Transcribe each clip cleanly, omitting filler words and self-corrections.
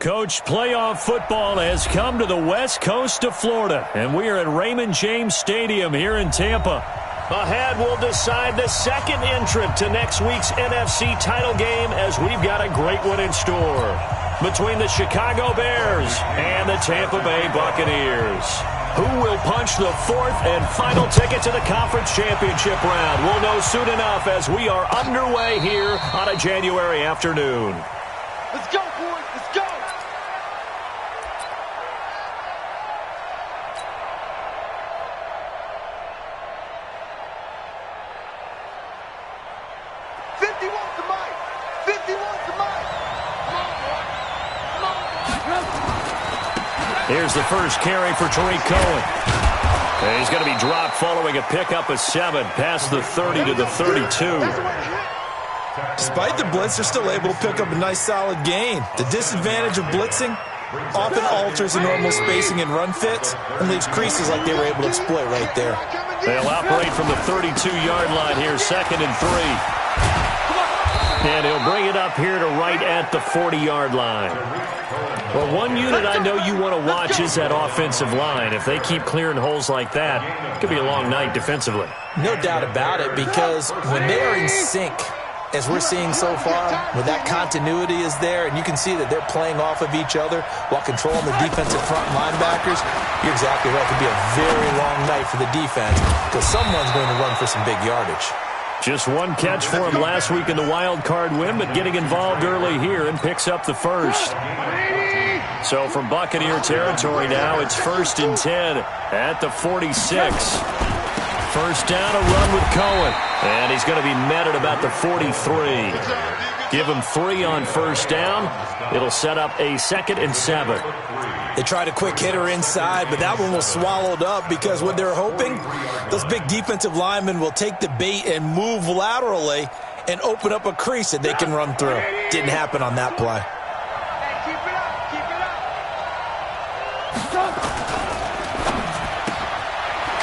Coach, playoff football has come to the west coast of Florida, and we are at Raymond James Stadium here in Tampa. Ahead, we'll decide the second entrant to next week's NFC title game, as we've got a great one in store between the Chicago Bears and the Tampa Bay Buccaneers. Who will punch the fourth and final ticket to the conference championship round? We'll know soon enough as we are underway here on a January afternoon. Let's go, boys. Let's go. Here's the first carry for Tariq Cohen. And he's going to be dropped following a pickup of 7 past the 30 to the 32. Despite the blitz, they're still able to pick up a nice solid gain. The disadvantage of blitzing often alters the normal spacing and run fits and leaves creases like they were able to exploit right there. They'll operate from the 32-yard line here, 2nd and 3. And he'll bring it up here to right at the 40-yard line. Well, one unit I know you want to watch is that offensive line. If they keep clearing holes like that, it could be a long night defensively. No doubt about it, because when they are in sync, as we're seeing so far, when that continuity is there, and you can see that they're playing off of each other while controlling the defensive front linebackers, you're exactly right. It could be a very long night for the defense because someone's going to run for some big yardage. Just one catch for him last week in the wild card win, but getting involved early here and picks up the first. So from Buccaneer territory now, it's 1st and 10 at the 46. First down, a run with Cohen. And he's going to be met at about the 43. Give him 3 on first down. It'll set up a 2nd and 7. They tried a quick hitter inside, but that one was swallowed up because what they're hoping, those big defensive linemen will take the bait and move laterally and open up a crease that they can run through. Didn't happen on that play.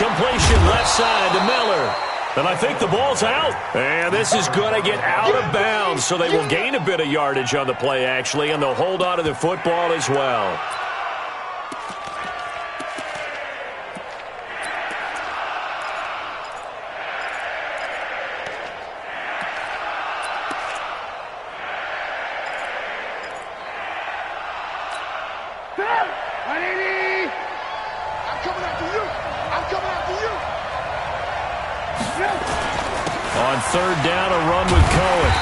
Completion left side to Miller. And I think the ball's out. And this is going to get out of bounds, so they will gain a bit of yardage on the play, actually, and they'll hold on to the football as well. On third down, a run with Cohen.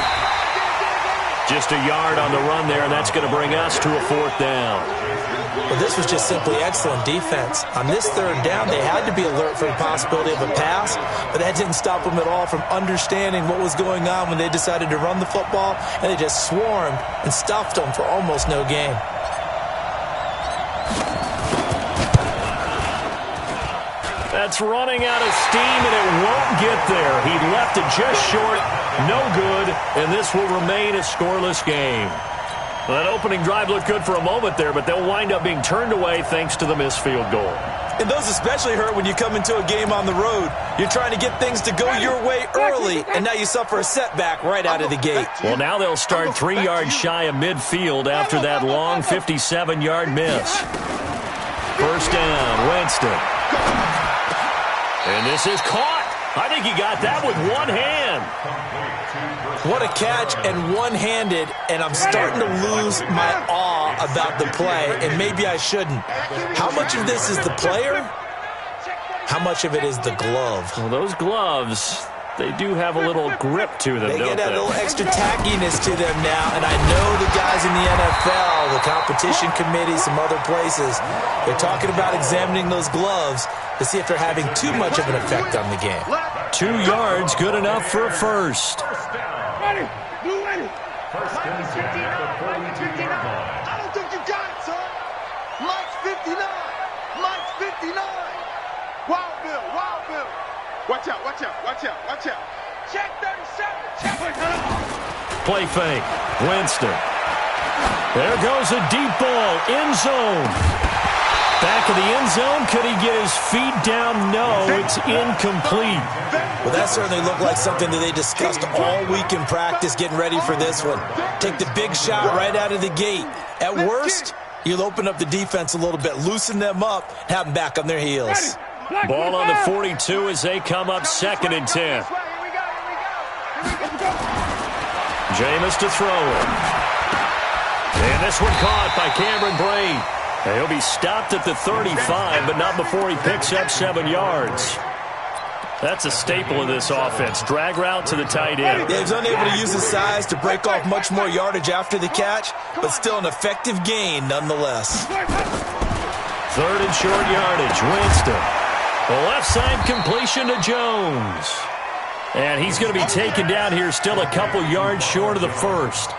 Just a yard on the run there, and that's going to bring us to a 4th down. Well, this was just simply excellent defense. On this third down, they had to be alert for the possibility of a pass, but that didn't stop them at all from understanding what was going on when they decided to run the football, and they just swarmed and stuffed them for almost no gain. That's running out of steam, and it won't get there. He left it just short, no good, and this will remain a scoreless game. Well, that opening drive looked good for a moment there, but they'll wind up being turned away thanks to the missed field goal. And those especially hurt when you come into a game on the road. You're trying to get things to go your way early, and now you suffer a setback right out of the gate. Well, now they'll start 3 yards shy of midfield after that long 57-yard miss. First down, Winston. And this is caught. I think he got that with one hand. What a catch, and one-handed, and I'm starting to lose my awe about the play, and maybe I shouldn't. How much of this is the player? How much of it is the glove? Well, those gloves, they do have a little grip to them, They don't get a they? little extra tackiness to them now, and I know the guys in the NFL, the competition committee, some other places, they're talking about examining those gloves to see if they're having too much of an effect on the game. 2 yards, good enough for a first. Ready. Blue ready. First and 10 at the 42-yard line. I don't think you got it, son. Mike's 59. Mike's 59. Wild Bill. Wild Bill. Watch out. Watch out. Watch out. Watch out. Check 37. Check. Play fake. Winston. There goes a deep ball. End zone. Back of the end zone. Could he get his feet down? No, it's incomplete. Well, that certainly looked like something that they discussed all week in practice getting ready for this one. Take the big shot right out of the gate. At worst, you'll open up the defense a little bit, loosen them up, have them back on their heels. Ball on the 42 as they come up 2nd and 10. Jameis to throw it. And this one caught by Cameron Brate. He'll be stopped at the 35, but not before he picks up 7 yards. That's a staple of this offense. Drag route to the tight end. Yeah, he's unable to use his size to break off much more yardage after the catch, but still an effective gain nonetheless. 3rd and short yardage. Winston. The left side completion to Jones. And he's going to be taken down here still a couple yards short of the first.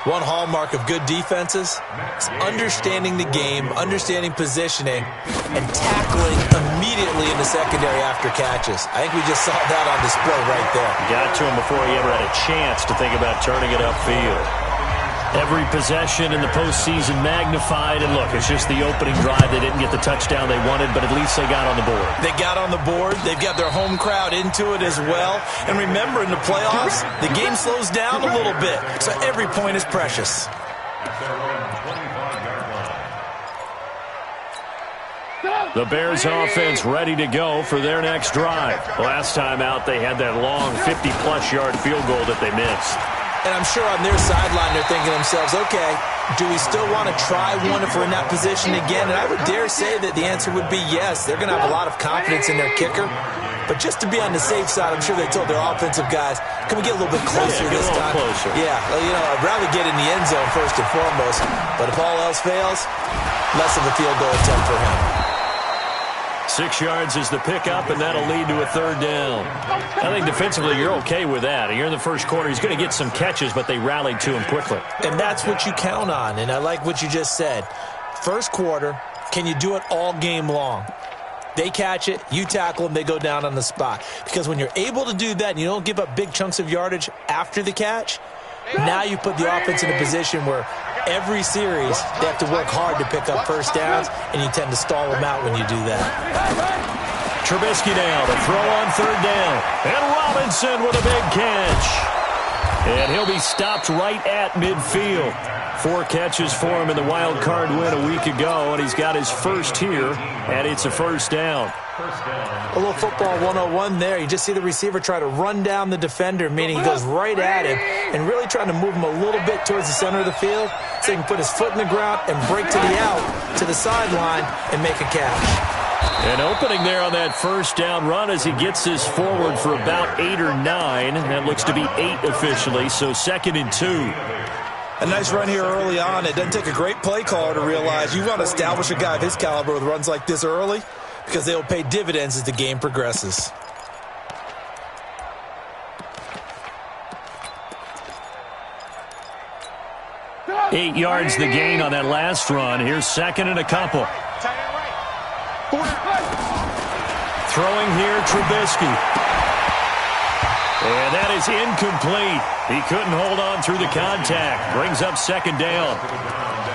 One hallmark of good defenses is understanding the game, understanding positioning, and tackling immediately in the secondary after catches. I think we just saw that on display right there. Got to him before he ever had a chance to think about turning it upfield. Every possession in the postseason magnified, and look, it's just the opening drive. They didn't get the touchdown they wanted, but at least they got on the board. They got on the board. They've got their home crowd into it as well. And remember, in the playoffs, the game slows down a little bit, so every point is precious. The Bears offense ready to go for their next drive. Last time out, they had that long 50-plus yard field goal that they missed. And I'm sure on their sideline they're thinking to themselves, okay, do we still want to try one if we're in that position again? And I would dare say that the answer would be yes. They're going to have a lot of confidence in their kicker. But just to be on the safe side, I'm sure they told their offensive guys, can we get a little bit closer this time? Closer. Yeah, well, you know, I'd rather get in the end zone first and foremost. But if all else fails, less of a field goal attempt for him. 6 yards is the pickup, and that'll lead to a 3rd down. I think defensively you're okay with that. You're in the first quarter. He's going to get some catches, but they rallied to him quickly. And that's what you count on, and I like what you just said. First quarter, can you do it all game long? They catch it, you tackle them, they go down on the spot. Because when you're able to do that and you don't give up big chunks of yardage after the catch, now you put the offense in a position where every series they have to work hard to pick up first downs, and you tend to stall them out when you do that. Trubisky now to throw on 3rd down. And Robinson with a big catch. And he'll be stopped right at midfield. 4 catches for him in the wild card win a week ago, and he's got his first here, and it's a 1st down. A little football 101 there. You just see the receiver try to run down the defender, meaning he goes right at him and really trying to move him a little bit towards the center of the field so he can put his foot in the ground and break to the out, to the sideline, and make a catch. An opening there on that 1st down run as he gets this forward for about 8 or 9. That looks to be 8 officially, so 2nd and 2. A nice run here early on. It doesn't take a great play caller to realize you want to establish a guy of his caliber with runs like this early, because they'll pay dividends as the game progresses. Eight yards the gain on that last run. Here's 2nd and a couple. Throwing here, Trubisky. And that is incomplete. He couldn't hold on through the contact. Brings up 2nd down.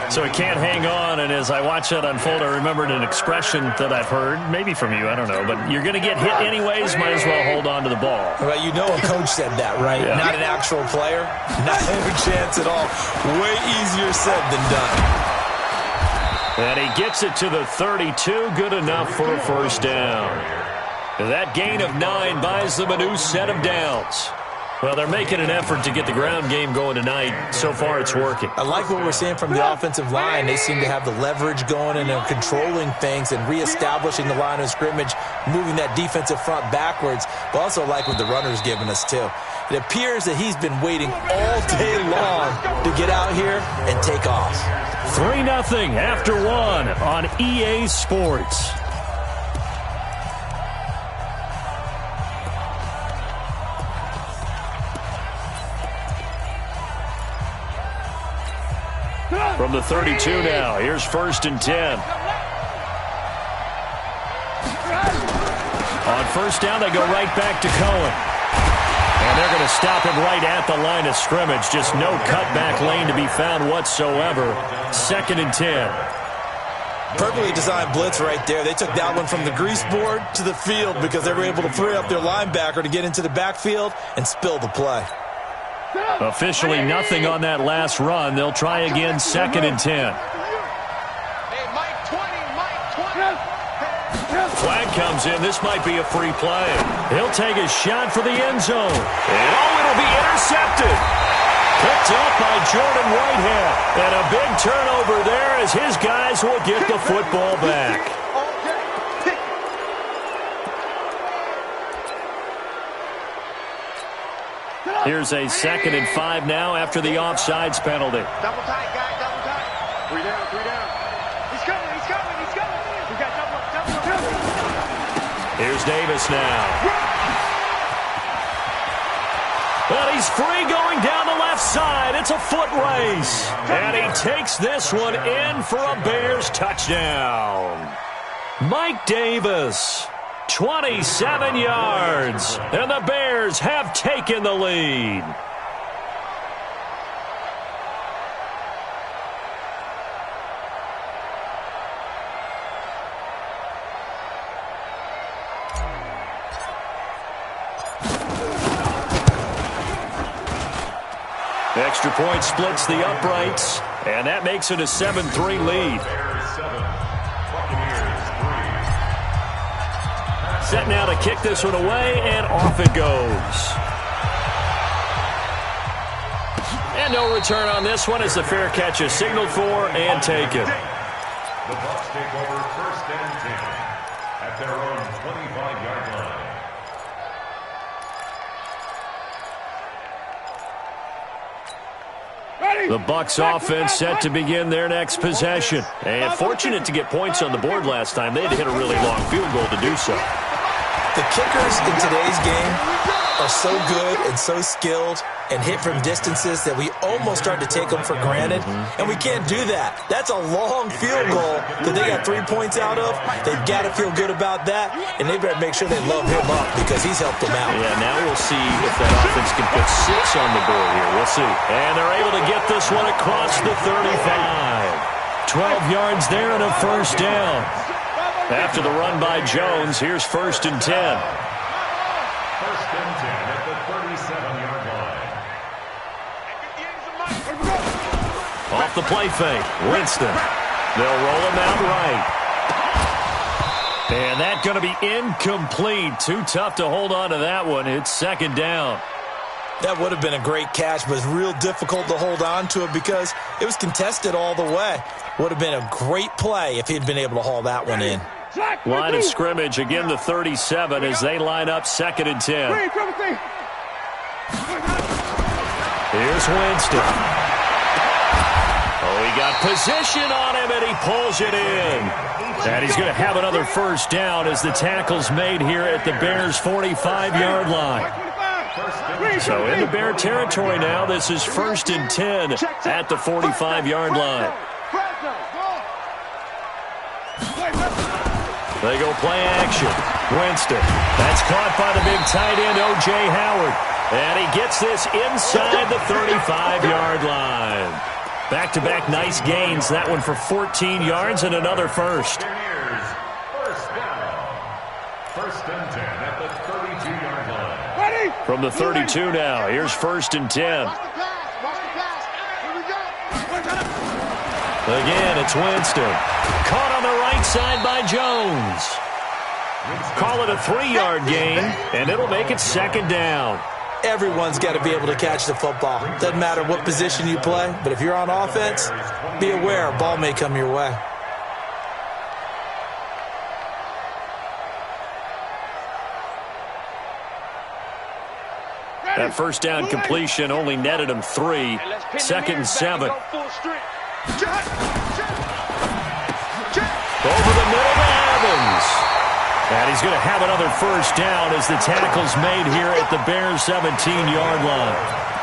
So he can't hang on, and as I watch that unfold, I remembered an expression that I've heard, maybe from you, I don't know, but you're going to get hit anyways, might as well hold on to the ball. Well, you know a coach said that, right? Yeah. Not an actual player. Not a chance at all. Way easier said than done. And he gets it to the 32, good enough for a 1st down. That gain of 9 buys them a new set of downs. Well, they're making an effort to get the ground game going tonight. So far, it's working. I like what we're seeing from the offensive line. They seem to have the leverage going, and they're controlling things and reestablishing the line of scrimmage, moving that defensive front backwards. But also like what the runner's giving us, too. It appears that he's been waiting all day long to get out here and take off. 3-0 after 1 on EA Sports. From the 32 now, here's 1st and 10. On 1st down, they go right back to Cohen. And they're going to stop him right at the line of scrimmage. Just no cutback lane to be found whatsoever. 2nd and 10. Perfectly designed blitz right there. They took that one from the grease board to the field because they were able to free up their linebacker to get into the backfield and spill the play. Officially nothing on that last run. They'll try again, 2nd and 10. Flag comes in. This might be a free play. He'll take a shot for the end zone. And it'll be intercepted. Picked up by Jordan Whitehead. And a big turnover there as his guys will get the football back. Here's a 2nd and 5 now after the offsides penalty. Double tight, guys, double tight. 3 down, 3 down. He's coming, he's coming, he's coming. We got double up. Here's Davis now. But he's free going down the left side. It's a foot race. And he takes this one in for a Bears touchdown. Mike Davis, 27 yards. And the Bears have taken the lead. Extra point splits the uprights, and that makes it a 7-3 lead. Set now to kick this one away, and off it goes. And no return on this one as the fair catch is signaled for and taken. The Bucks take over 1st and 10 at their own 25-yard line. The Bucks offense set to begin their next possession. And fortunate to get points on the board last time. They had to hit a really long field goal to do so. The kickers in today's game are so good and so skilled and hit from distances that we almost start to take them for granted, and we can't do that. That's a long field goal that they got 3 points out of. They've got to feel good about that, and they better make sure they load him up because he's helped them out. Yeah, now we'll see if that offense can put 6 on the board here. We'll see. And they're able to get this one across the 35. 12 yards there and a 1st down. After the run by Jones, here's 1st and 10. 1st and 10 at the 37-yard line. Off the play fake, Winston. They'll roll him out right. And that's going to be incomplete. Too tough to hold on to that one. It's 2nd down. That would have been a great catch, but it's real difficult to hold on to it because it was contested all the way. Would have been a great play if he'd been able to haul that one in. Line of scrimmage, again the 37 as they line up 2nd and 10. Here's Winston. Oh, he got position on him, and he pulls it in. And he's going to have another 1st down as the tackle's made here at the Bears' 45-yard line. So in the Bear territory now, this is 1st and 10 at the 45-yard line. They go play action. Winston. That's caught by the big tight end, O.J. Howard. And he gets this inside the 35-yard line. Back-to-back nice gains. That one for 14 yards and another 1st. 1st down. 1st and 10 at the 32-yard line. From the 32 now, here's 1st and 10. Again, it's Winston. Caught on the right side by Jones. Call it a 3-yard gain, and it'll make it 2nd down. Everyone's got to be able to catch the football. Doesn't matter what position you play, but if you're on offense, be aware a ball may come your way. That 1st down completion only netted him 3. 2nd and 7. Over the middle to Evans. And he's going to have another 1st down as the tackle's made here at the Bears' 17-yard line.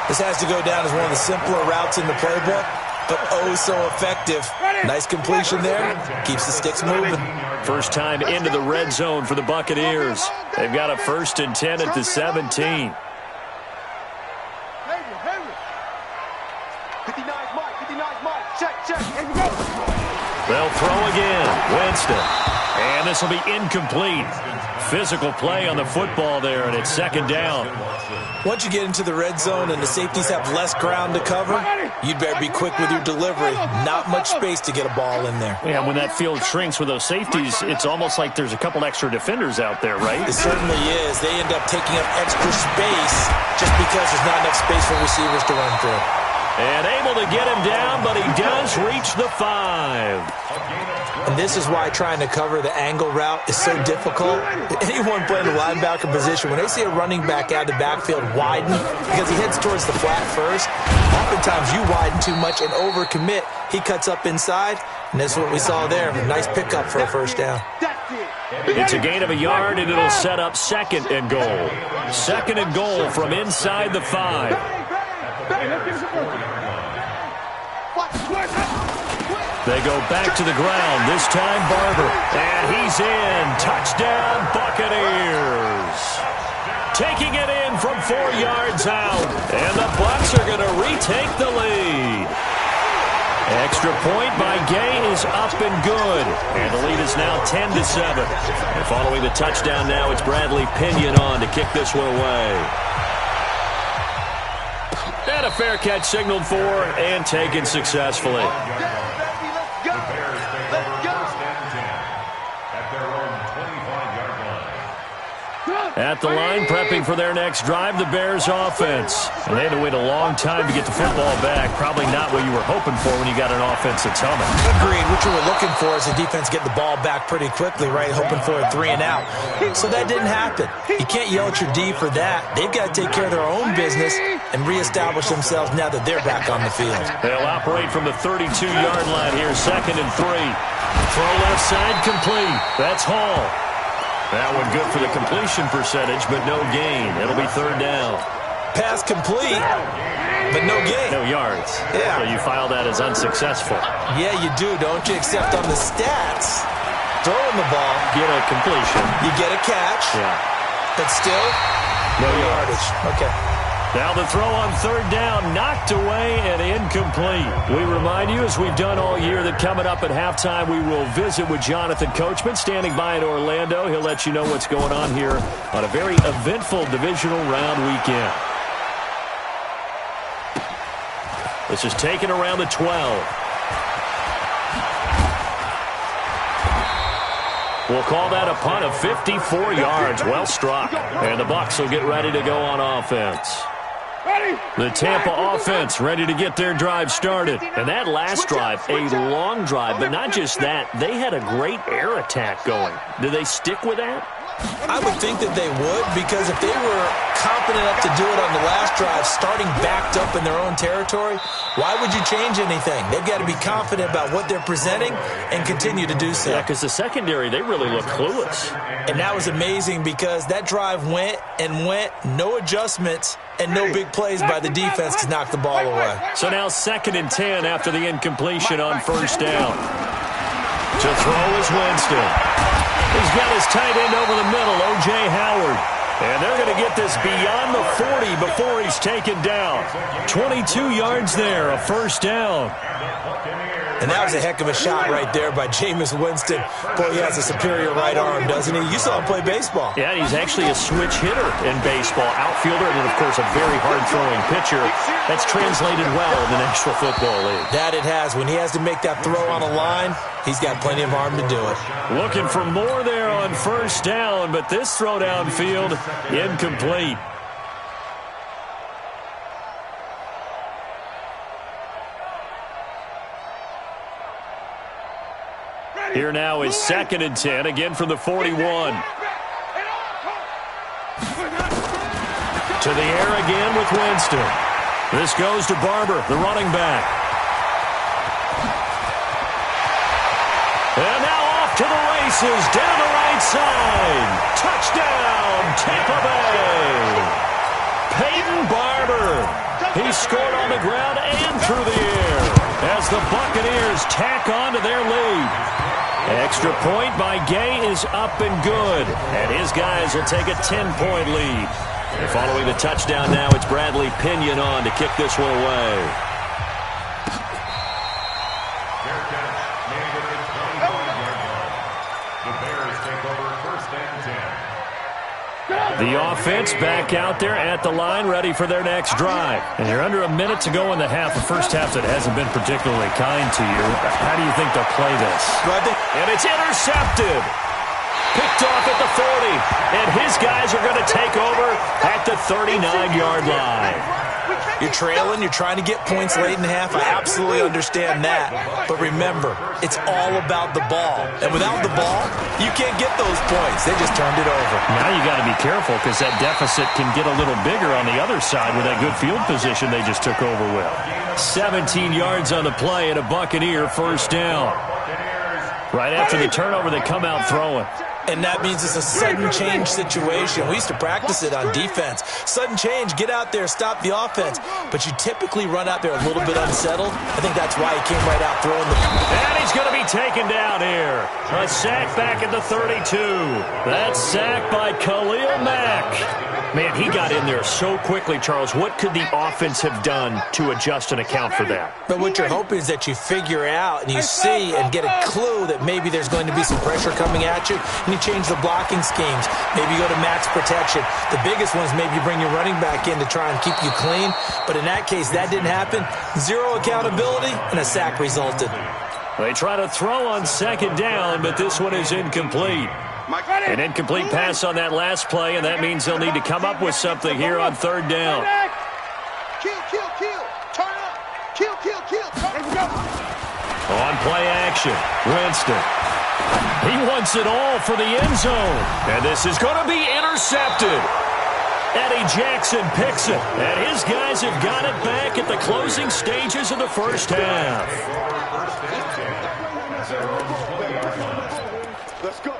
This has to go down as one of the simpler routes in the playbook, but oh so effective. Nice completion there. Keeps the sticks moving. First time into the red zone for the Buccaneers. They've got a 1st and 10 at the 17. They'll They'll throw again. Winston. And this will be incomplete. Physical play on the football there, and it's second down. Once you get into the red zone and the safeties have less ground to cover, you'd better be quick with your delivery. Not much space to get a ball in there. Yeah, when that field shrinks with those safeties, it's almost like there's a couple extra defenders out there, right? It certainly is. They end up taking up extra space just because there's not enough space for receivers to run through. And able to get him down, but he does reach the 5. And this is why trying to cover the angle route is so difficult. Anyone playing the linebacker position, when they see a running back out of the backfield widen because he heads towards the flat first, oftentimes you widen too much and overcommit. He cuts up inside, and that's what we saw there. A nice pickup for a first down. It's a gain of a yard, and it'll set up second and goal. Second and goal from inside the 5. They go back to the ground, this time Barber. And he's in. Touchdown, Buccaneers. Taking it in from 4 yards out. And the Bucks are going to retake the lead. Extra point by Gay is up and good. And the lead is now 10-7. And following the touchdown now, it's Bradley Pinion on to kick this one away. And a fair catch signaled for and taken successfully. At the line, prepping for their next drive, the Bears offense. And they had to wait a long time to get the football back. Probably not what you were hoping for when you got an offense that's humming. Agreed. What you were looking for is the defense get the ball back pretty quickly, right? Hoping for a 3 and out. So that didn't happen. You can't yell at your D for that. They've got to take care of their own business and reestablish themselves now that they're back on the field. They'll operate from the 32-yard line here, second and 3. Throw left side complete. That's Hall. That one good for the completion percentage, but no gain. It'll be third down. Pass complete, but no gain. No yards. Yeah. So you file that as unsuccessful. Yeah, you do, don't you? Except on the stats, throwing the ball. Get a completion. You get a catch. Yeah. But still, no yardage. Okay. Now the throw on third down, knocked away and incomplete. We remind you, as we've done all year, that coming up at halftime, we will visit with Jonathan Coachman, standing by in Orlando. He'll let you know what's going on here on a very eventful divisional round weekend. This is taken around the 12. We'll call that a punt of 54 yards. Well struck. And the Bucs will get ready to go on offense. The Tampa offense ready to get their drive started. And that last drive, a long drive, but not just that. They had a great air attack going. Do they stick with that? I would think that they would, because if they were confident enough to do it on the last drive, starting backed up in their own territory, why would you change anything? They've got to be confident about what they're presenting and continue to do so. Yeah, because the secondary, they really look clueless. And that was amazing because that drive went and went, no adjustments, and no big plays by the defense to knock the ball away. So now 2nd and 10 after the incompletion on first down. To throw is Winston. He's got his tight end over the middle, O.J. Howard. And they're going to get this beyond the 40 before he's taken down. 22 yards there, a first down. And that was a heck of a shot right there by Jameis Winston. Boy, he has a superior right arm, doesn't he? You saw him play baseball. Yeah, he's actually a switch hitter in baseball. Outfielder, and then, of course, a very hard-throwing pitcher. That's translated well in the National Football League. That it has. When he has to make that throw on a line, he's got plenty of arm to do it. Looking for more there on first down, but this throw downfield, incomplete. Here now is 2nd and 10, again from the 41. To the air again with Winston. This goes to Barber, the running back. And now off to the races, down the right side. Touchdown, Tampa Bay. Peyton Barber. He scored on the ground and through the air as the Buccaneers tack on to their lead. Extra point by Gay is up and good. And his guys will take a 10-point lead. And following the touchdown now, it's Bradley Pinion on to kick this one away. The offense back out there at the line, ready for their next drive. And you're under a minute to go in the half, a first half that hasn't been particularly kind to you. How do you think they'll play this? And it's intercepted. Picked off at the 40. And his guys are going to take over at the 39-yard line. You're trailing, you're trying to get points late in half. I absolutely understand that. But remember, it's all about the ball. And without the ball, you can't get those points. They just turned it over. Now you got to be careful because that deficit can get a little bigger on the other side with that good field position they just took over with. 17 yards on the play and a Buccaneer first down. Right after the turnover, they come out throwing. And that means it's a sudden change situation. We used to practice it on defense. Sudden change, get out there, stop the offense. But you typically run out there a little bit unsettled. I think that's why he came right out throwing the... And he's going to be taken down here. A sack back at the 32. That's sacked by Khalil Mack. Man, he got in there so quickly, Charles. What could the offense have done to adjust and account for that? But what you're hoping is that you figure out and you see and get a clue that maybe there's going to be some pressure coming at you, and you change the blocking schemes. Maybe you go to max protection. The biggest one is maybe you bring your running back in to try and keep you clean. But in that case, that didn't happen. Zero accountability, and a sack resulted. They try to throw on second down, but this one is incomplete. An incomplete pass on that last play, and that means they'll need to come up with something here on third down. Kill. Turn up. Kill. Let's go. On play action, Winston. He wants it all for the end zone. And this is going to be intercepted. Eddie Jackson picks it. And his guys have got it back at the closing stages of the first half. Let's go.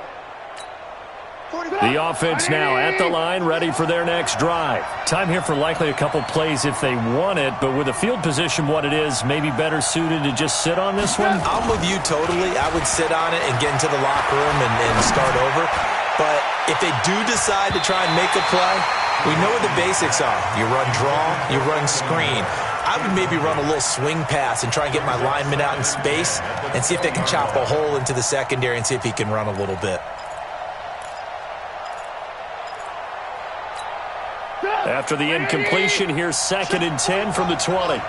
The offense now at the line, ready for their next drive. Time here for likely a couple plays if they want it, but with the field position what it is, maybe better suited to just sit on this one? I'm with you totally. I would sit on it and get into the locker room and start over. But if they do decide to try and make a play, we know what the basics are. You run draw, you run screen. I would maybe run a little swing pass and try and get my lineman out in space and see if they can chop a hole into the secondary and see if he can run a little bit. After the incompletion, here's 2nd and 10 from the 20.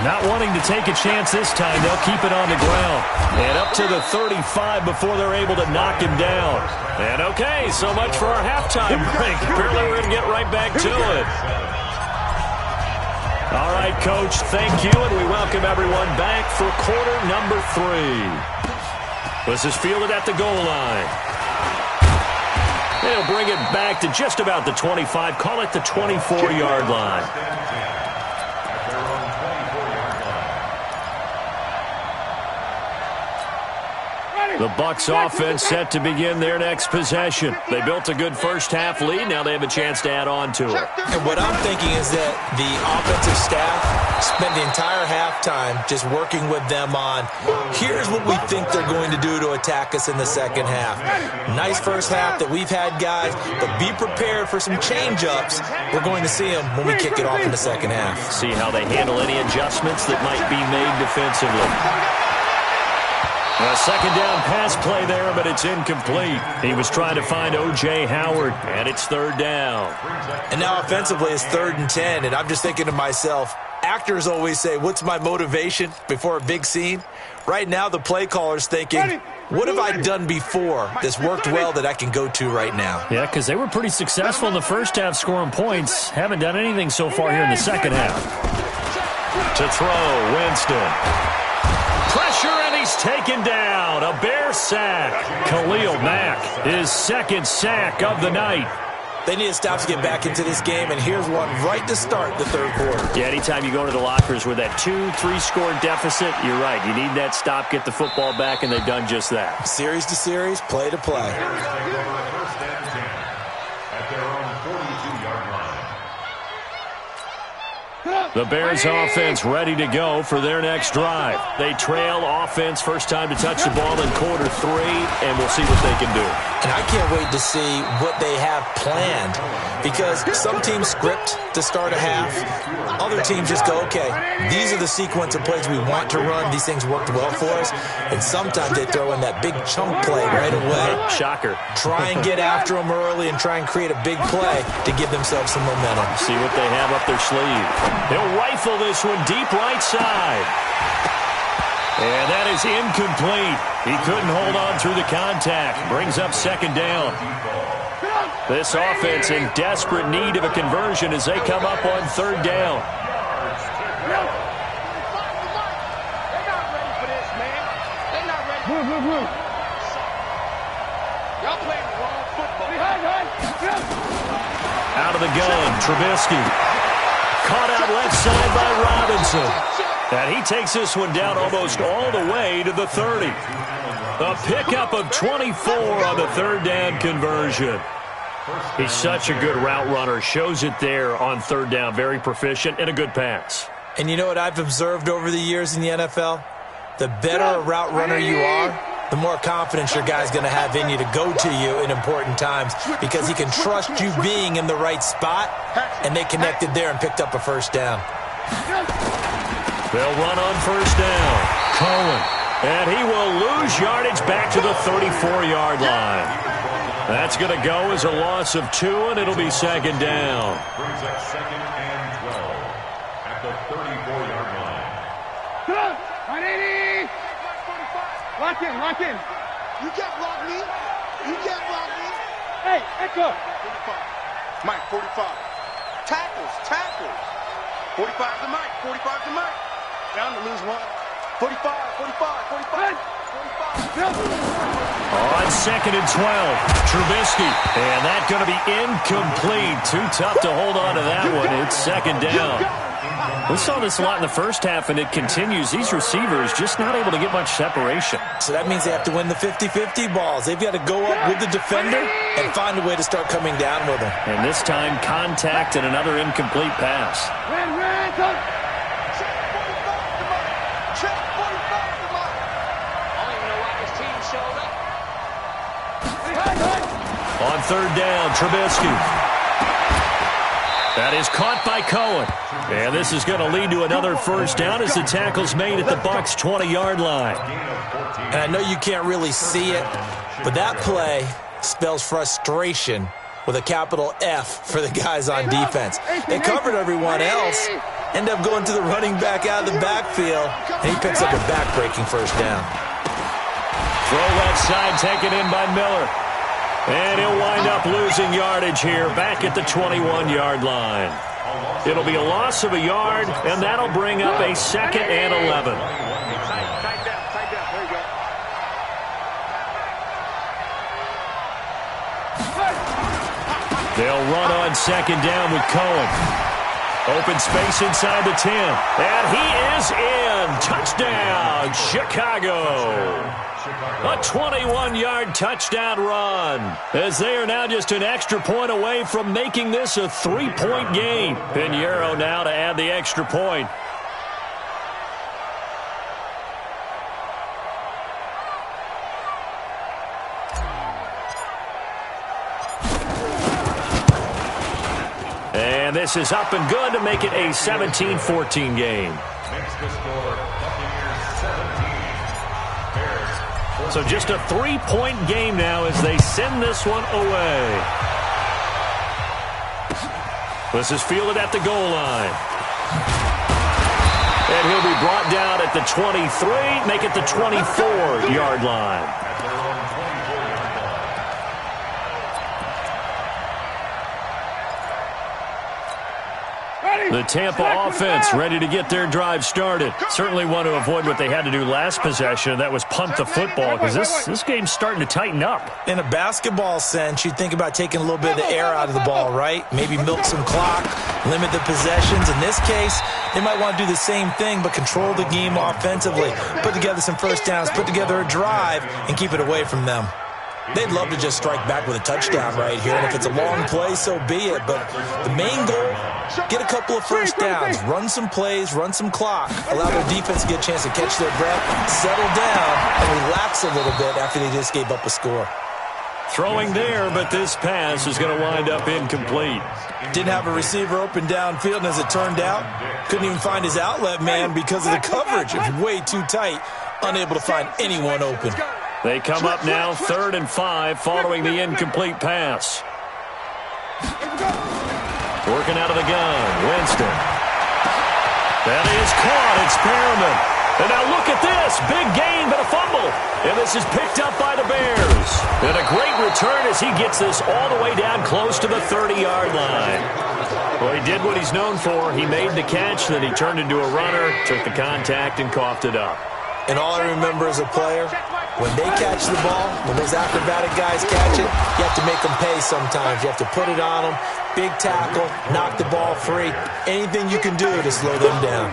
Not wanting to take a chance this time, they'll keep it on the ground. And up to the 35 before they're able to knock him down. And okay, so much for our halftime break. Apparently we're going to get right back to it. All right, Coach, thank you, and we welcome everyone back for quarter number 3. This is fielded at the goal line. They'll bring it back to just about the 25. Call it the 24-yard line. The Bucks offense set to begin their next possession. They built a good first-half lead. Now they have a chance to add on to it. And what I'm thinking is that the offensive staff spent the entire halftime just working with them on, here's what we think they're going to do to attack us in the second half. Nice first half that we've had, guys, but be prepared for some change-ups. We're going to see them when we kick it off in the second half. See how they handle any adjustments that might be made defensively. A second down pass play there, but it's incomplete. He was trying to find O.J. Howard, and it's third down. And now offensively it's 3rd and 10, and I'm just thinking to myself, actors always say, what's my motivation before a big scene? Right now the play caller's thinking, what have I done before that's worked well that I can go to right now? Yeah, because they were pretty successful in the first half scoring points. Haven't done anything so far here in the second half. To throw, Winston. Pressure, and he's taken down. A Bear sack. Khalil Mack, his 2nd sack of the night. They need to stop to get back into this game, and here's one right to start the 3rd quarter. Yeah, anytime you go to the lockers with that 2-3 score deficit, you're right. You need that stop, get the football back, and they've done just that. Series to series, play to play. First and 10 at their own 42-yard line. The Bears offense ready to go for their next drive. They trail offense, first time to touch the ball in quarter 3, and we'll see what they can do. And I can't wait to see what they have planned, because some teams script to start a half. Other teams just go, okay, these are the sequence of plays we want to run. These things worked well for us. And sometimes they throw in that big chunk play right away. Shocker. Try and get after them early and try and create a big play to give themselves some momentum. See what they have up their sleeve. He'll rifle this one deep right side. And that is incomplete. He couldn't hold on through the contact. Brings up second down. This offense in desperate need of a conversion as they come up on third down. They're not ready for this, man. They're not ready. Move. Y'all playing the wrong football. Out of the gun, Trubisky. Caught out left side by Robinson. And he takes this one down almost all the way to the 30. A pickup of 24 on the third down conversion. He's such a good route runner. Shows it there on third down. Very proficient and a good pass. And you know what I've observed over the years in the NFL? The better a route runner you are, the more confidence your guy's going to have in you to go to you in important times, because he can trust you being in the right spot, and they connected there and picked up a first down. They'll run on first down. Cohen. And he will lose yardage back to the 34-yard line. That's going to go as a loss of 2, and it'll be second down. Brings up second and 12 at the 34-yard line. Lock in. You can't block me. Hey, Echo. 45. Mike, 45. Tackles. 45 to Mike. Down to lose 1. 45. On second and 12, Trubisky. And that's going to be incomplete. Too tough to hold on to that one. It's second down. We saw this a lot in the first half, and it continues. These receivers just not able to get much separation. So that means they have to win the 50-50 balls. They've got to go up with the defender and find a way to start coming down with them. And this time, contact and another incomplete pass. On third down, Trubisky. That is caught by Cohen. And this is going to lead to another first down as the tackle's made at the Bucks' 20-yard line. And I know you can't really see it, but that play spells frustration with a capital F for the guys on defense. They covered everyone else, end up going to the running back out of the backfield, and he picks up a back-breaking first down. Throw left side taken in by Miller. And he'll wind up losing yardage here back at the 21-yard line. It'll be a loss of a yard, and that'll bring up a second and 11. Tight down. There you go. They'll run on second down with Cohen. Open space inside the 10. And he is in. Touchdown, Chicago. A 21-yard touchdown run, as they are now just an extra point away from making this a 3-point game. Pinheiro now to add the extra point. And this is up and good to make it a 17-14 game. Makes the score Buccaneers 17. So just a 3-point game now as they send this one away. This is fielded at the goal line. And he'll be brought down at the 23, make it the 24-yard line. The Tampa offense ready to get their drive started. Certainly want to avoid what they had to do last possession. That was punt the football, because this game's starting to tighten up. In a basketball sense, you think about taking a little bit of the air out of the ball, right? Maybe milk some clock, limit the possessions. In this case, they might want to do the same thing, but control the game offensively. Put together some first downs, put together a drive, and keep it away from them. They'd love to just strike back with a touchdown right here, and if it's a long play, so be it. But the main goal, get a couple of first downs, run some plays, run some clock, allow their defense to get a chance to catch their breath, settle down, and relax a little bit after they just gave up a score. Throwing there, but this pass is going to wind up incomplete. Didn't have a receiver open downfield, and as it turned out, couldn't even find his outlet man because of the coverage. It was way too tight, unable to find anyone open. They come up now 3rd and 5 following the incomplete pass. Working out of the gun, Winston. That is caught. It's Perriman. And now look at this. Big gain, but a fumble. And this is picked up by the Bears. And a great return as he gets this all the way down close to the 30-yard line. Well, he did what he's known for. He made the catch, then he turned into a runner, took the contact, and coughed it up. And all I remember as a player, when they catch the ball, when those acrobatic guys catch it, you have to make them pay sometimes. You have to put it on them, big tackle, knock the ball free, anything you can do to slow them down.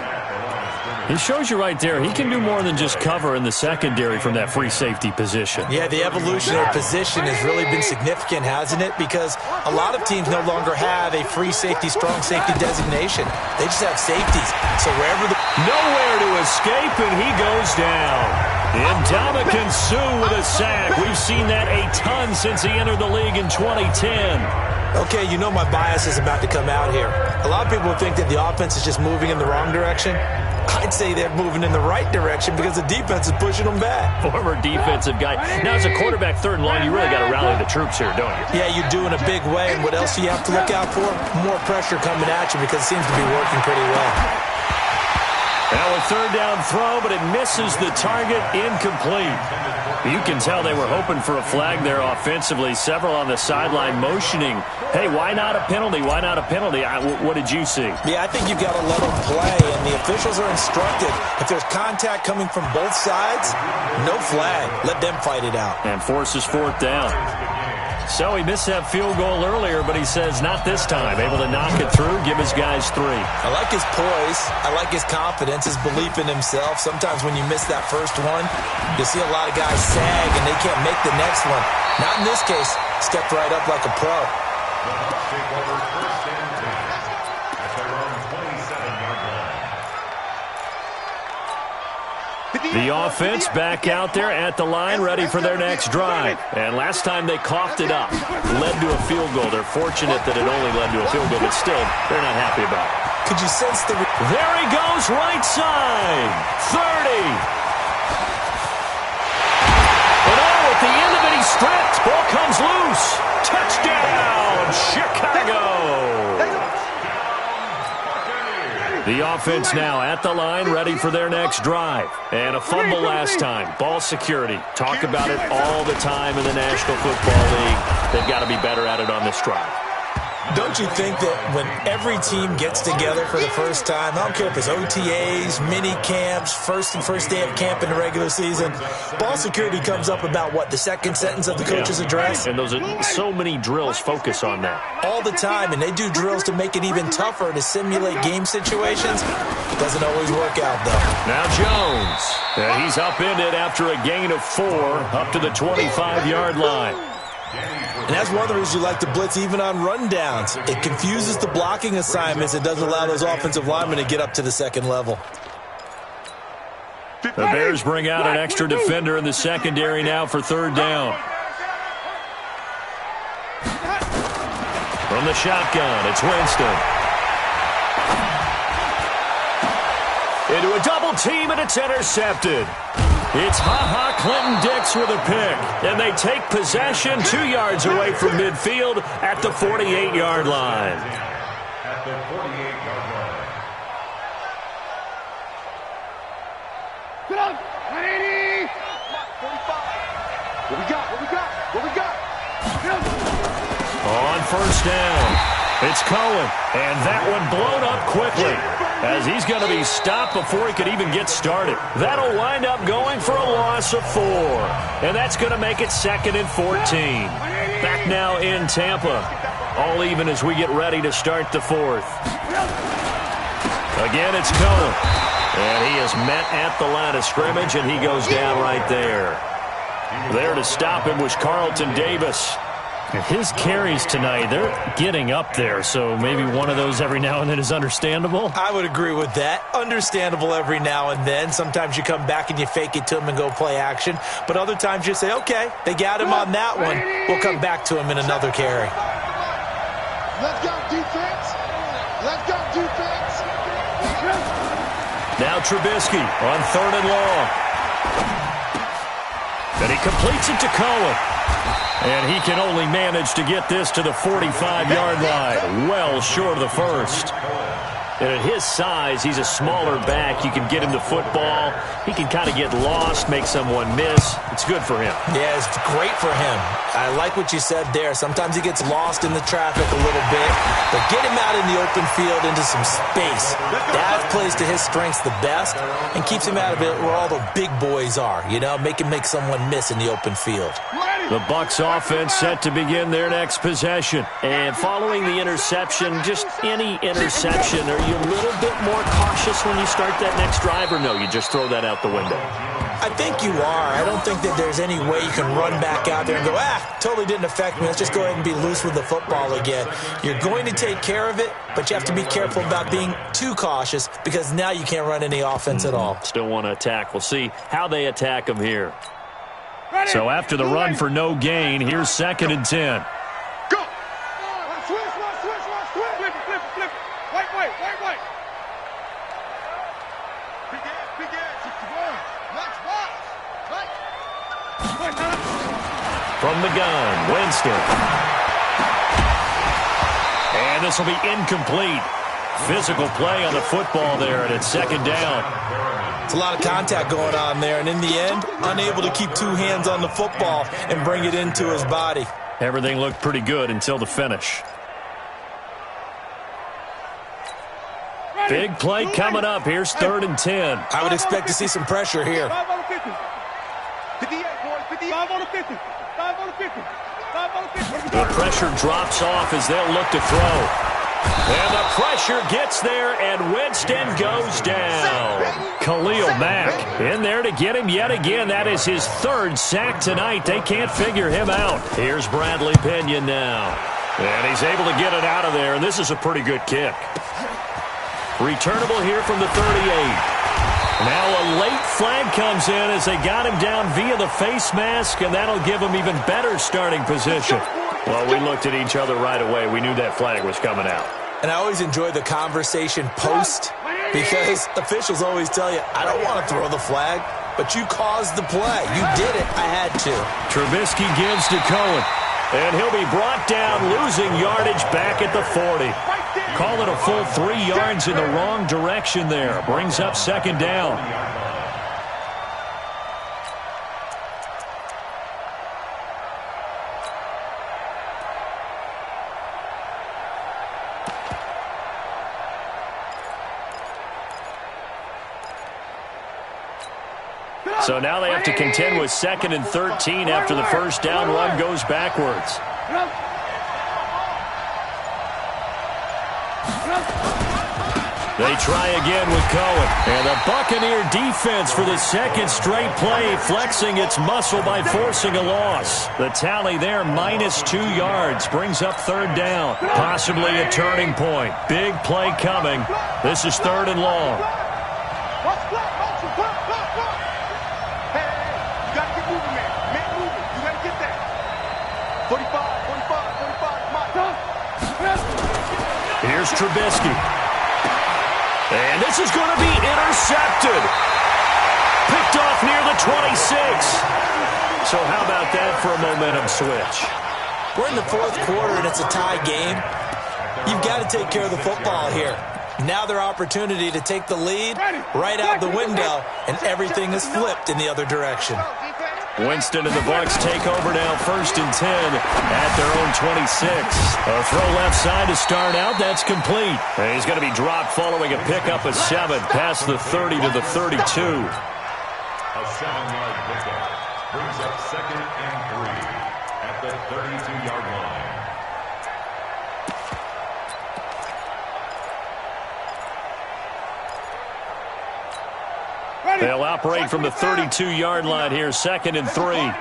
He shows you right there, he can do more than just cover in the secondary from that free safety position. Yeah, the evolution of position has really been significant, hasn't it? Because a lot of teams no longer have a free safety, strong safety designation. They just have safeties. So wherever the... Nowhere to escape, and he goes down. Ndamukong Suh with a sack. We've seen that a ton since he entered the league in 2010. Okay, you know my bias is about to come out here. A lot of people think that the offense is just moving in the wrong direction. I'd say they're moving in the right direction because the defense is pushing them back. Former defensive guy. Now, as a quarterback 3rd and long, you really got to rally the troops here, don't you? Yeah, you do in a big way. And what else do you have to look out for? More pressure coming at you because it seems to be working pretty well. Now a 3rd down throw, but it misses the target, incomplete. You can tell they were hoping for a flag there offensively. Several on the sideline motioning, hey, why not a penalty? Why not a penalty? What did you see? Yeah, I think you've got to let them play, and the officials are instructed. If there's contact coming from both sides, no flag. Let them fight it out. And forces 4th down. So he missed that field goal earlier, but he says not this time. Able to knock it through, give his guys 3. I like his poise. I like his confidence, his belief in himself. Sometimes when you miss that first one, you'll see a lot of guys sag and they can't make the next one. Not in this case. Stepped right up like a pro. The offense back out there at the line, ready for their next drive. And last time they coughed it up, led to a field goal. They're fortunate that it only led to a field goal, but still, they're not happy about it. Could you sense the... There he goes, right side, 30. And at the end of it, he's stripped. Ball comes loose. Touchdown, Chicago. The offense now at the line, ready for their next drive. And a fumble last time. Ball security. Talk about it all the time in the National Football League. They've got to be better at it on this drive. Don't you think that when every team gets together for the first time, I don't care if it's OTAs, mini camps, first day of camp in the regular season, ball security comes up about what, the second sentence of the coach's address? And those are so many drills focus on that. All the time, and they do drills to make it even tougher to simulate game situations. Doesn't always work out, though. Now Jones. And he's upended after a gain of 4 up to the 25-yard line. And that's one of the reasons you like to blitz even on rundowns. It confuses the blocking assignments. It doesn't allow those offensive linemen to get up to the second level. The Bears bring out an extra defender in the secondary now for 3rd down. From the shotgun, it's Winston. Into a double team, and it's intercepted. It's Ha-Ha Clinton-Dix with a pick, and they take possession 2 yards away from midfield at the 48-yard line. At the 48-yard line. Get up! 180! 45. What we got? What we got? What we got? On 1st down, it's Cohen, and that one blown up quickly, as he's going to be stopped before he could even get started. That'll wind up going for a loss of 4, and that's going to make it 2nd and 14. Back now in Tampa, all even as we get ready to start the 4th. Again, it's Cohen, and he is met at the line of scrimmage, and he goes down right there. There to stop him was Carlton Davis. His carries tonight, they're getting up there, so maybe one of those every now and then is understandable. I would agree with that. Understandable every now and then. Sometimes you come back and you fake it to him and go play action. But other times you say, okay, they got him on that one. We'll come back to him in another carry. Let's go, defense. Let's go, defense. Now Trubisky on 3rd and long. And he completes it to Cohen. And he can only manage to get this to the 45-yard line, well short of the first. And at his size, he's a smaller back. You can get him the football. He can kind of get lost, make someone miss. It's good for him. Yeah, it's great for him. I like what you said there. Sometimes he gets lost in the traffic a little bit, but get him out in the open field into some space. That plays to his strengths the best and keeps him out of it where all the big boys are, you know, make him make someone miss in the open field. The Bucks offense set to begin their next possession. And following the interception, just any interception, are you a little bit more cautious when you start that next drive, or no, you just throw that out the window? I think you are. I don't think that there's any way you can run back out there and go, totally didn't affect me. Let's just go ahead and be loose with the football again. You're going to take care of it, but you have to be careful about being too cautious because now you can't run any offense at all. Still want to attack. We'll see how they attack him here. So after the run for no gain, here's 2nd and 10. Go. Switch. Flip. Wait. Big ass. Come on. Let's watch. From the gun, Winston. And this will be incomplete. Physical play on the football there, and it's 2nd down. It's a lot of contact going on there, and in the end, unable to keep two hands on the football and bring it into his body. Everything looked pretty good until the finish. Big play coming up. Here's 3rd and 10. I would expect to see some pressure here. 5 on the 50. 58, boys. 55 on the 50. 5 on the 50. 5 on the 50. The pressure drops off as they'll look to throw. And the pressure gets there, and Winston goes down. Khalil Mack in there to get him yet again. That is his 3rd sack tonight. They can't figure him out. Here's Bradley Pinion now. And he's able to get it out of there, and this is a pretty good kick. Returnable here from the 38. Now a late flag comes in as they got him down via the face mask, and that'll give him even better starting position. Well, we looked at each other right away. We knew that flag was coming out. And I always enjoy the conversation post because officials always tell you, I don't want to throw the flag, but you caused the play. You did it. I had to. Trubisky gives to Cohen. And he'll be brought down, losing yardage back at the 40. Call it a full 3 yards in the wrong direction there. Brings up 2nd down. So now they have to contend with 2nd and 13 after the first down run goes backwards. They try again with Cohen. And the Buccaneer defense for the 2nd straight play, flexing its muscle by forcing a loss. The tally there, -2 yards, brings up 3rd down. Possibly a turning point. Big play coming. This is 3rd and long. Here's Trubisky. And this is going to be intercepted. Picked off near the 26. So how about that for a momentum switch? We're in the 4th quarter, and it's a tie game. You've got to take care of the football here. Now their opportunity to take the lead right out the window, and everything is flipped in the other direction. Winston and the Bucks take over now, 1st and 10 at their own 26. A throw left side to start out. That's complete. And he's going to be dropped following a pickup of 7 past the 30 to the 32. A 7-yard pickup brings up 2nd and 3 at the 32-yard line. They'll operate from the 32-yard line here, 2nd and 3.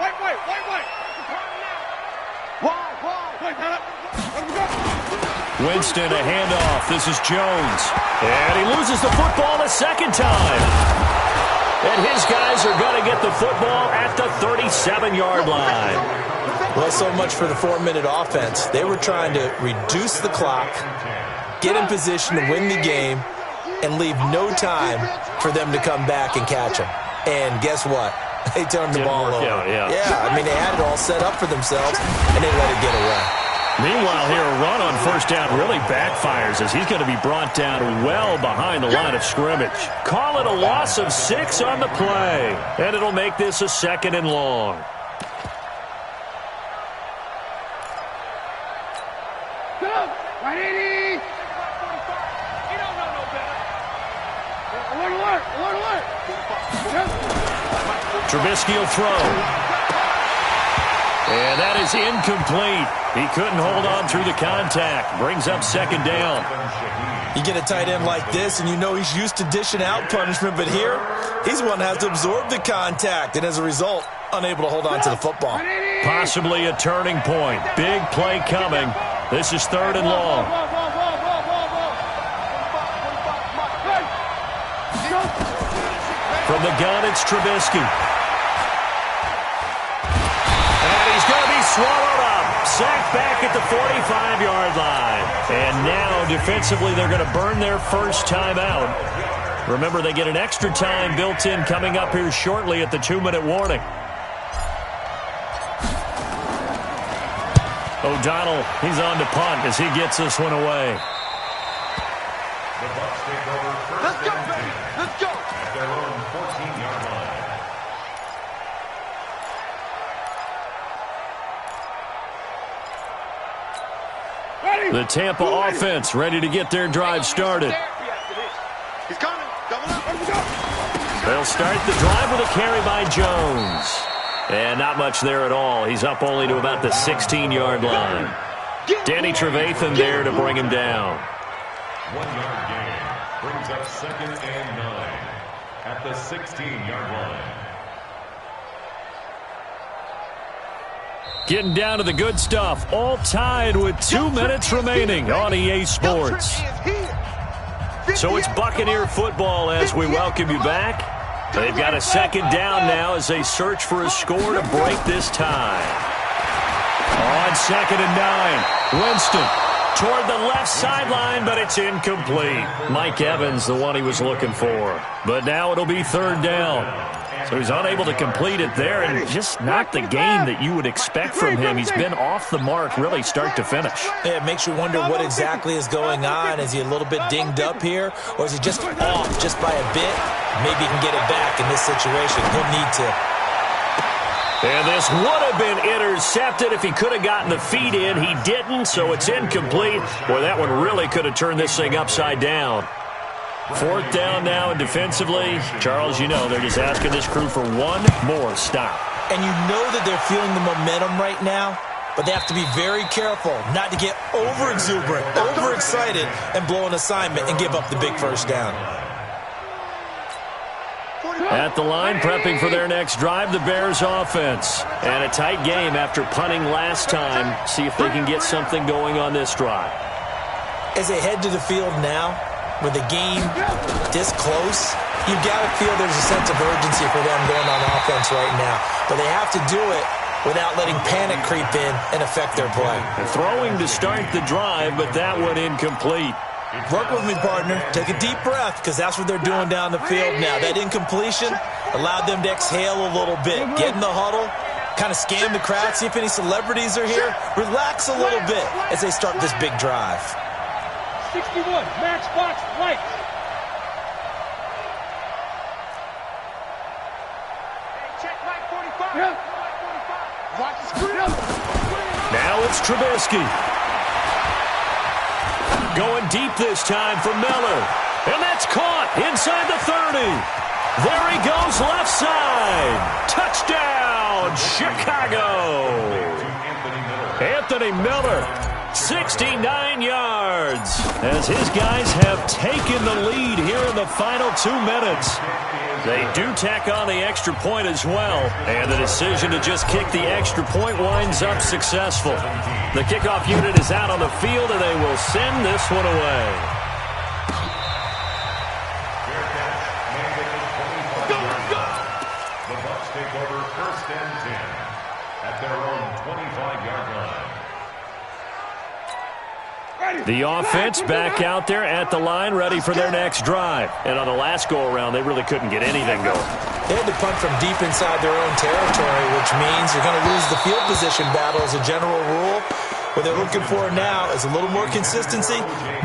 Winston, a handoff. This is Jones. And he loses the football a second time. And his guys are going to get the football at the 37-yard line. Well, so much for the 4-minute offense. They were trying to reduce the clock, get in position to win the game, and leave no time for them to come back and catch them. And guess what? They turned the ball over. Yeah, I mean, they had it all set up for themselves, and they let it get away. Meanwhile, here, a run on first down really backfires as he's going to be brought down well behind the line of scrimmage. Call it a loss of 6 on the play, and it'll make this a 2nd and long. Trubisky will throw. And that is incomplete. He couldn't hold on through the contact. Brings up 2nd down. You get a tight end like this, and you know he's used to dishing out punishment, but here, he's the one that has to absorb the contact, and as a result, unable to hold on to the football. Possibly a turning point. Big play coming. This is 3rd and long. From the gun, it's Trubisky. Swallowed up. Sacked back at the 45-yard line. And now, defensively, they're going to burn their first time out. Remember, they get an extra time built in coming up here shortly at the 2-minute warning. O'Donnell, he's on to punt as he gets this one away. The Bucks take over first and 10. Let's go. At their own 14-yard line. The Tampa offense ready to get their drive started. He's coming. Double up. They'll start the drive with a carry by Jones. And not much there at all. He's up only to about the 16-yard line. Danny Trevathan there to bring him down. 1-yard gain brings up 2nd and 9 at the 16-yard line. Getting down to the good stuff. All tied with 2 minutes remaining on EA Sports. So it's Buccaneer football as we welcome you back. They've got a 2nd down now as they search for a score to break this tie. On 2nd and 9, Winston toward the left sideline, but it's incomplete. Mike Evans, the one he was looking for. But now it'll be 3rd down. So he's unable to complete it there, and just not the game that you would expect from him. He's been off the mark really start to finish. Yeah, it makes you wonder what exactly is going on. Is he a little bit dinged up here, or is he just off just by a bit? Maybe he can get it back in this situation. He'll need to. And this would have been intercepted if he could have gotten the feet in. He didn't, so it's incomplete. Boy, that one really could have turned this thing upside down. 4th down now, and defensively, Charles, you know, they're just asking this crew for one more stop. And you know that they're feeling the momentum right now, but they have to be very careful not to get over-exuberant, overexcited, and blow an assignment and give up the big first down. At the line, prepping for their next drive, the Bears offense. And a tight game after punting last time. See if they can get something going on this drive. As they head to the field now, with the game this close, you've got to feel there's a sense of urgency for them going on offense right now. But they have to do it without letting panic creep in and affect their play. Throwing to start the drive, but that one incomplete. Work with me, partner. Take a deep breath, because that's what they're doing down the field now. That incompletion allowed them to exhale a little bit. Get in the huddle, kind of scan the crowd, see if any celebrities are here. Relax a little bit as they start this big drive. 61, Matchbox Light. Check Mike 45. Watch the screen. Now it's Trubisky. Going deep this time for Miller. And that's caught inside the 30. There he goes left side. Touchdown, Chicago. Anthony Miller. 69 yards as his guys have taken the lead here in the final 2 minutes. They do tack on the extra point as well, and the decision to just kick the extra point winds up successful. The kickoff unit is out on the field, and they will send this one away. The Bucks take over 1st and 10 at their own 25-yard line. The offense back out there at the line, ready for their next drive. And on the last go-around, they really couldn't get anything going. They had to punt from deep inside their own territory, which means you're going to lose the field position battle as a general rule. What they're looking for now is a little more consistency,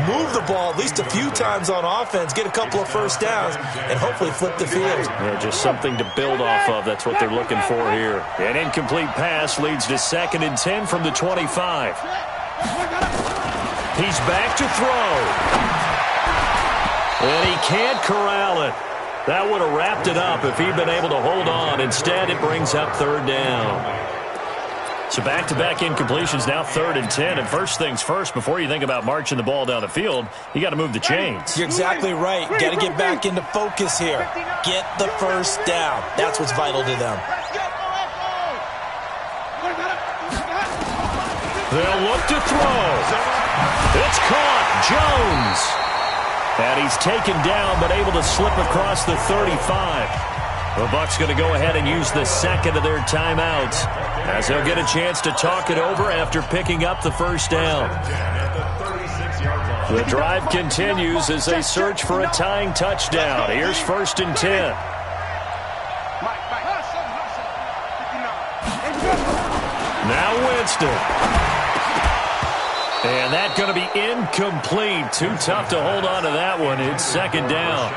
move the ball at least a few times on offense, get a couple of first downs, and hopefully flip the field. Yeah, just something to build off of. That's what they're looking for here. An incomplete pass leads to 2nd and 10 from the 25. He's back to throw. And he can't corral it. That would have wrapped it up if he'd been able to hold on. Instead, it brings up 3rd down. So back-to-back incompletions, now 3rd and 10. And first things first, before you think about marching the ball down the field, you got to move the chains. You're exactly right. Got to get back into focus here. Get the first down. That's what's vital to them. They'll look to throw. It's caught. Jones. And he's taken down, but able to slip across the 35. The Bucks going to go ahead and use the second of their timeouts, as they'll get a chance to talk it over after picking up the first down. The drive continues as they search for a tying touchdown. Here's 1st and 10. Now Winston. And that's going to be incomplete. Too tough to hold on to that one. It's 2nd down.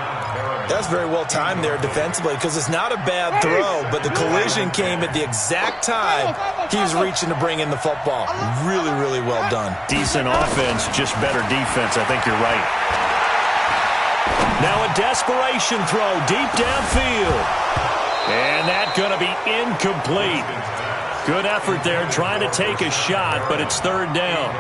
That's very well timed there defensively, because it's not a bad throw, but the collision came at the exact time he was reaching to bring in the football. Really, really well done. Decent offense, just better defense. I think you're right. Now a desperation throw deep downfield. And that's going to be incomplete. Good effort there, trying to take a shot, but it's 3rd down.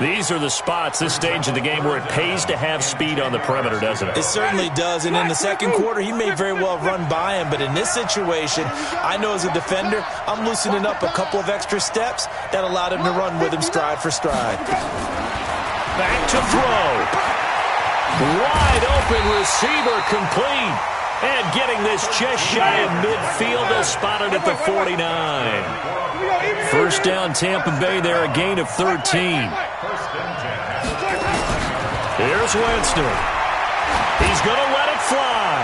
These are the spots, this stage of the game, where it pays to have speed on the perimeter, doesn't it? It certainly does, and in the second quarter, he may very well run by him, but in this situation, I know as a defender, I'm loosening up a couple of extra steps that allowed him to run with him stride for stride. Back to throw. Wide open receiver complete. And getting this just shy of midfield, they'll spot it at the 49. First down, Tampa Bay there, a gain of 13. Here's Winston. He's going to let it fly.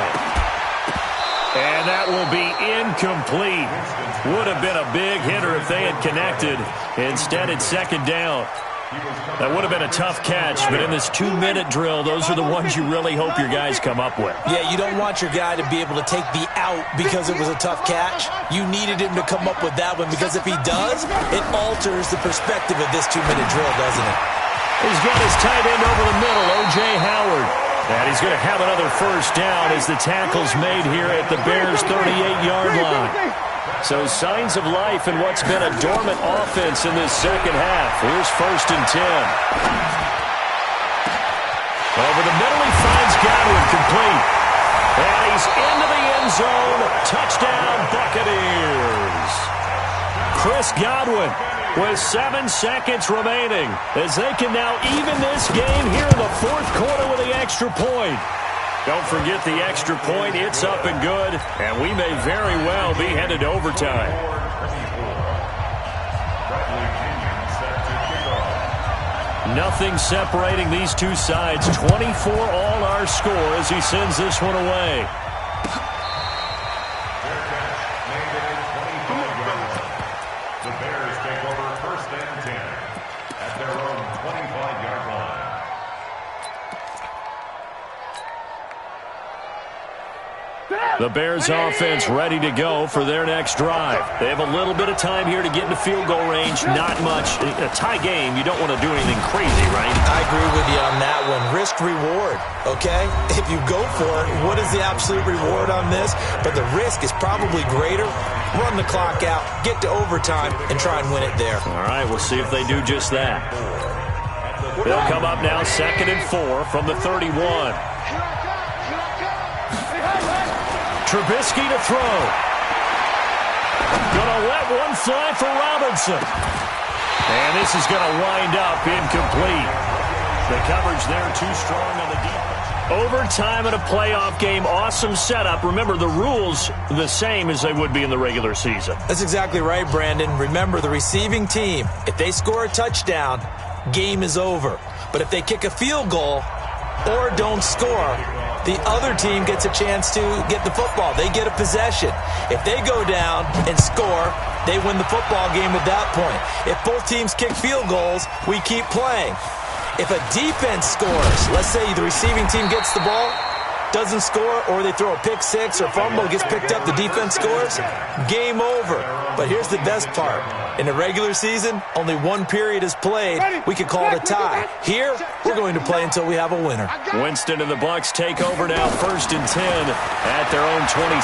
And that will be incomplete. Would have been a big hitter if they had connected. Instead, it's 2nd down. That would have been a tough catch, but in this 2-minute drill, those are the ones you really hope your guys come up with. Yeah, you don't want your guy to be able to take the out because it was a tough catch. You needed him to come up with that one, because if he does, it alters the perspective of this 2-minute drill, doesn't it? He's got his tight end over the middle, O.J. Howard. And he's going to have another first down as the tackle's made here at the Bears' 38-yard line. So signs of life in what's been a dormant offense in this second half. Here's 1st and 10. Over the middle, he finds Godwin complete. And he's into the end zone. Touchdown, Buccaneers. Chris Godwin with 7 seconds remaining, as they can now even this game here in the 4th quarter with the extra point. Don't forget the extra point. It's up and good, and we may very well be headed to overtime. Nothing separating these two sides. 24 all our score as he sends this one away. The Bears take over 1st and 10 at their own 25-yard line. The Bears offense ready to go for their next drive. They have a little bit of time here to get into field goal range. Not much. A tie game, you don't want to do anything crazy, right? I agree with you on that one. Risk reward, okay? If you go for it, what is the absolute reward on this? But the risk is probably greater. Run the clock out, get to overtime, and try and win it there. All right, we'll see if they do just that. They'll come up now 2nd and 4 from the 31. Trubisky to throw. Gonna let one fly for Robinson. And this is going to wind up incomplete. The coverage there too strong on the defense. Overtime in a playoff game, awesome setup. Remember, the rules the same as they would be in the regular season. That's exactly right, Brandon. Remember, the receiving team, if they score a touchdown, game is over. But if they kick a field goal or don't score, the other team gets a chance to get the football. They get a possession. If they go down and score, they win the football game at that point. If both teams kick field goals, we keep playing. If a defense scores, let's say the receiving team gets the ball, doesn't score, or they throw a pick six or fumble, gets picked up, the defense scores, game over. But here's the best part. In the regular season, only one period is played. We could call it a tie. Here, we're going to play until we have a winner. Winston and the Bucks take over now 1st and 10 at their own 26.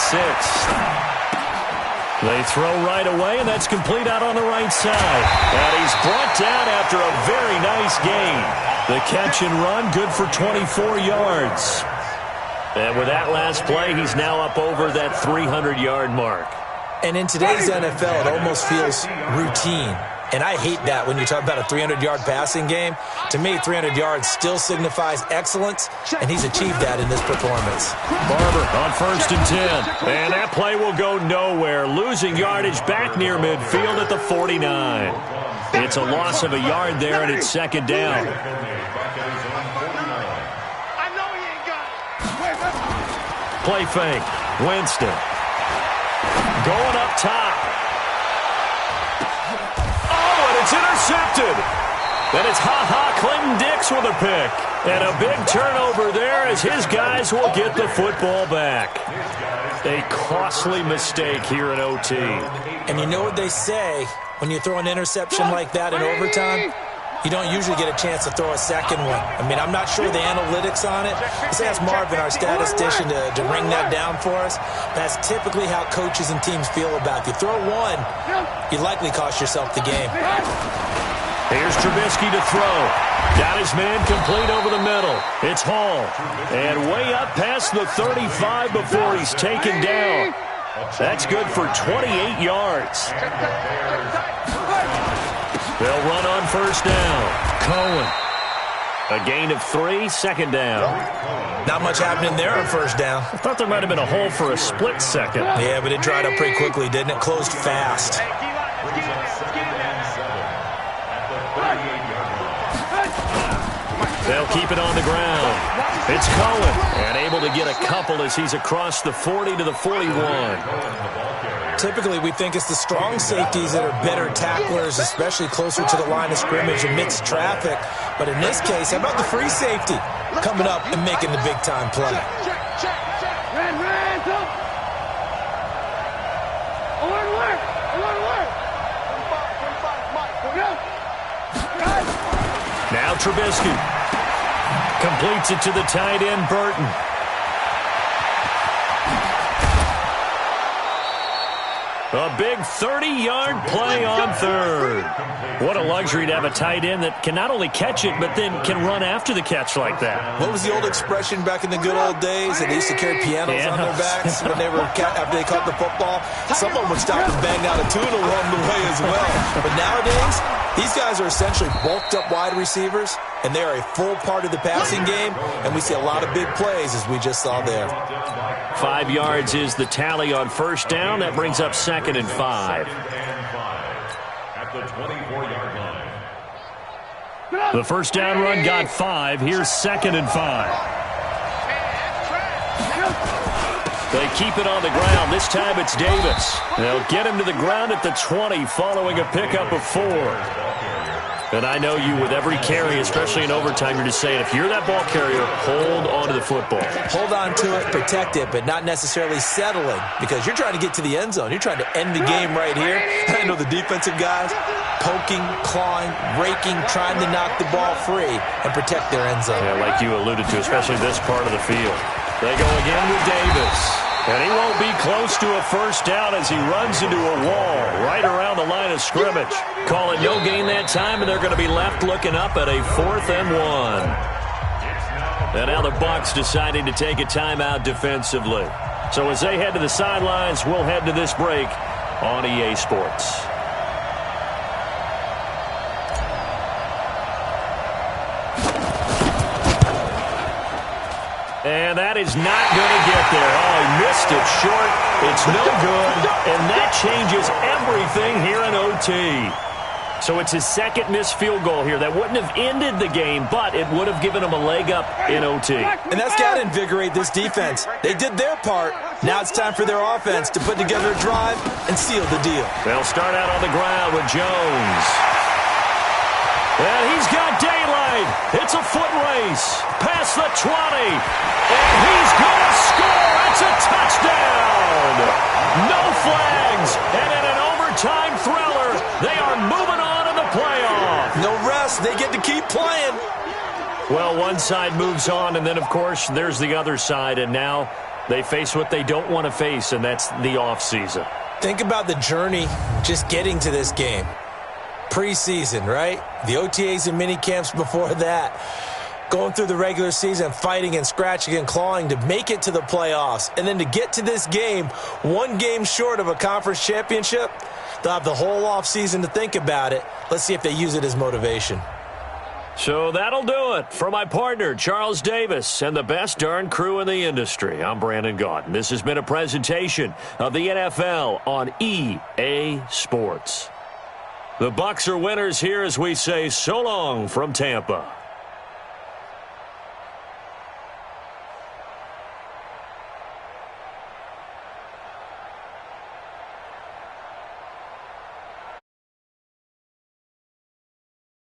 They throw right away, and that's complete out on the right side. And he's brought down after a very nice gain. The catch and run, good for 24 yards. And with that last play, he's now up over that 300-yard mark. And in today's NFL, it almost feels routine. And I hate that when you talk about a 300-yard passing game. To me, 300 yards still signifies excellence, and he's achieved that in this performance. Barber on 1st and 10. And that play will go nowhere. Losing yardage back near midfield at the 49. It's a loss of a yard there, and it's 2nd down. Play fake. Winston. Going up top. Oh, and it's intercepted. Then it's Clinton Dix with a pick. And a big turnover there as his guys will get the football back. A costly mistake here in OT. And you know what they say, when you throw an interception like that in overtime, you don't usually get a chance to throw a second one. I mean, I'm not sure the analytics on it. Let's ask Marvin, our statistician, to ring that down for us. That's typically how coaches and teams feel about it. If you throw one, you likely cost yourself the game. Here's Trubisky to throw. Got his man complete over the middle. It's Hall. And way up past the 35 before he's taken down. That's good for 28 yards. They'll run on 1st down. Cohen. A gain of 3, 2nd down. Not much happening there on 1st down. I thought there might have been a hole for a split second. Yeah, but it dried up pretty quickly, didn't it? Closed fast. They'll keep it on the ground. It's Cohen. And able to get a couple as he's across the 40 to the 41. Typically, we think it's the strong safeties that are better tacklers, especially closer to the line of scrimmage amidst traffic. But in this case, how about the free safety coming up and making the big-time play? Now Trubisky completes it to the tight end, Burton. A big 30-yard play on 3rd. What a luxury to have a tight end that can not only catch it, but then can run after the catch like that. What was the old expression back in the good old days? They used to carry pianos on their backs when they were after they caught the football. Someone would stop and bang out a tune along the way as well. But nowadays, these guys are essentially bulked up wide receivers, and they are a full part of the passing game, and we see a lot of big plays as we just saw there. 5 yards is the tally on 1st down. That brings up 2nd and 5. At the 24-yard line. The 1st down run got 5. Here's 2nd and 5. They keep it on the ground. This time it's Davis. They'll get him to the ground at the 20 following a pickup of 4. And I know you, with every carry, especially in overtime, you're just saying, if you're that ball carrier, hold on to the football. Hold on to it, protect it, but not necessarily settling, because you're trying to get to the end zone. You're trying to end the game right here. I know the defensive guys poking, clawing, raking, trying to knock the ball free and protect their end zone. Yeah, like you alluded to, especially this part of the field. They go again with Davis. And he won't be close to a first down as he runs into a wall right around the line of scrimmage. Call it no gain that time, and they're going to be left looking up at a 4th and 1. And now the Bucks deciding to take a timeout defensively. So as they head to the sidelines, we'll head to this break on EA Sports. And that is not going to get there. Oh, he missed it short. It's no good. And that changes everything here in OT. So it's his second missed field goal here. That wouldn't have ended the game, but it would have given him a leg up in OT. And that's got to invigorate this defense. They did their part. Now it's time for their offense to put together a drive and seal the deal. They'll start out on the ground with Jones. And he's got daylight. It's a foot race. Past the 20. And he's going to score. It's a touchdown. No flags. And in an overtime thriller, they are moving on in the playoff. No rest. They get to keep playing. Well, one side moves on, and then, of course, there's the other side. And now they face what they don't want to face, and that's the offseason. Think about the journey just getting to this game. Preseason, right? The OTAs and mini camps before that. Going through the regular season, fighting and scratching and clawing to make it to the playoffs. And then to get to this game, one game short of a conference championship, they'll have the whole offseason to think about it. Let's see if they use it as motivation. So that'll do it for my partner, Charles Davis, and the best darn crew in the industry. I'm Brandon Gaudin. This has been a presentation of the NFL on EA Sports. The Bucks are winners here as we say so long from Tampa.